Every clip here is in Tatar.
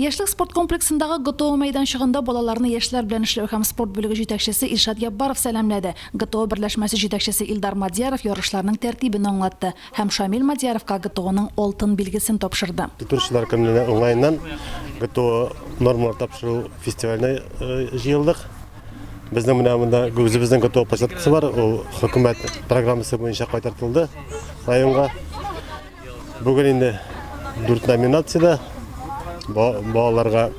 Яшьлек спорт комплексындагы ГТО мәйданчыгында балаларны яшьләр белән эшләү һәм спорт бүлеге җитәкчесе Илшат Яббаров сәламләде. ГТО берләшмәсе җитәкчесе Илдар Мадьяров ярышларның тәртибен аңлатты һәм Шамил Мадьяровка ГТОның алтын билгесен тапшырды. Турчылар көне онлайннан ГТО нормалар тапшыру фестиваленә җыелдык. Безнең менә үзебезнең ГТО площадкасы бар, ул хөкүмәт программасы буенча кайтартылды районга. Бүген инде 4 номинациядә балаларга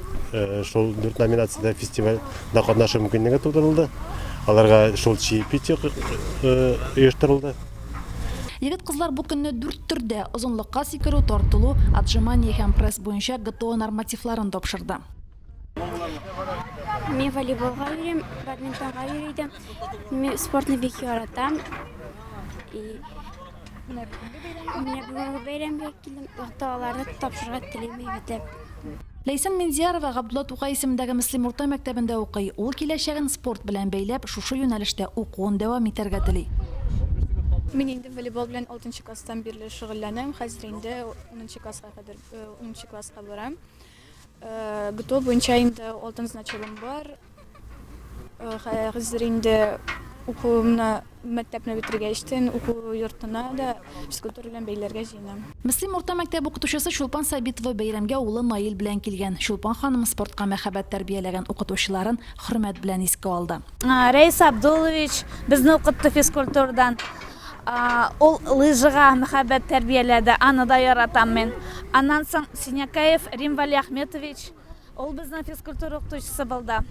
шул 4 номинациядә фестивальдә катнашу мөмкинлеге тудырылды. Аларга шул чемпионат оештырылды. Егет-кызлар бу көнне 4 төрдә озынлыкка сикерү, тартылу, отжимание һәм пресс буенча ГТО нормативларын тапшырды. Мен волейболга йөрим, бадминтонга йөридем. Мен спортны бик яратам. Менә бүген бәйрәмгә килдем, ГТОларны тапшырырга телим итеп. Ләйсән Минзиярова Габдулла Тукай исемендәге Мөслим урта мәктәбендә укый. Ул киләчәген спорт белән бәйләп, шушы юнәлештә укуын дәвам итәргә тели. Мин инде волейбол белән 6 класстан бирле шөгыльләнәм. Хәзер инде 10 класска барам. ГТО буенча инде алтын значогым бар. Хәзер инде укуымны мәктәпне битергәчтен уку йортына да физкультура белән бәйләргә җыенам. Мөслим урта мәктәп укытучысы Шулпан Сабитова бәйрәмгә улы Наил белән килгән. Шулпан ханым спортка мәхәббәт тәрбияләгән укытучыларын хөрмәт белән искә алды. Рейс Абдулович безне укытты физкультурадан. Ул лыжыга мәхәббәт тәрбияләде, аны да яратам мен. Аннан соң Синякаев Рим Вали Ахметович, ул безнең физкультура укытучысы булды.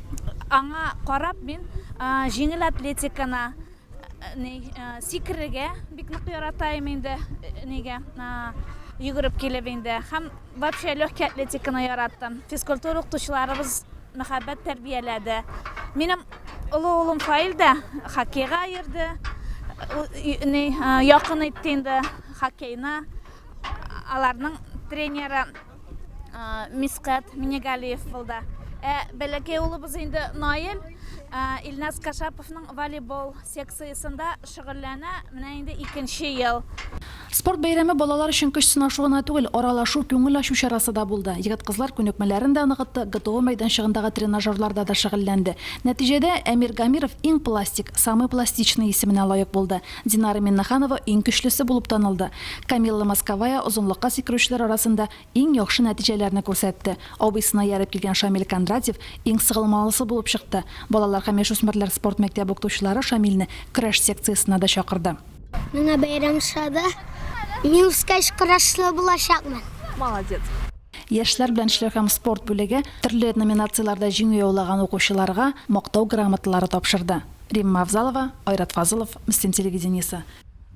Аңа карап мин җиңел атлетиканы сикерергә бик нык яратам инде, нигә йөгереп килеп инде. Һәм вообще легкий атлетиканы яраттым. Физкультура укытучыларыбыз мәхәббәт тәрбияләде. Минем улы улым Фаил да хоккейга йөрде. Якын итте инде хоккейны. Аларның тренеры Мискат Минегалиев булды. Бәләкәй улыбыз инде Наил Илназ Кашаповның волейбол секциясында шөгыльләнә. Менә инде 2нче ел. Спорт бәйрәме балалар өчен көч сынашуы гына түгел, аралашу, күңел ачу чарасы да булды. Егет-кызлар күнекмәләрен дә ныгытты, ГТО мәйданчыгындагы тренажерларда да шөгыльләнде. Нәтиҗәдә Әмир Гамиров иң пластик, самый пластичный исеменә лаек булды. Динара Миннаханова иң көчлесе булып танылды. Камилла Московая озынлыкка сикерүчеләр арасында иң яхшы нәтиҗәләрне күрсәтте. Абыйсына ярып килгән Шамил Кондратьев иң сыгылмалысы булып чыкты. Балалар һәм яшүсмерләр спорт мәктәбе укытучылары Шамилне көрәш секциясына да чакырды. Менә бәйрәм шада. Мин үскәч көрәшле булачакмын. Молодец. Яшьләр белән эшләү һәм спорт бүлеге төрле номинацияләрдә җиңү яулаган укучыларга мактау грамоталары тапшырды. Римма Авзалова, Айрат Фазылов, Мөслим телевидениесе.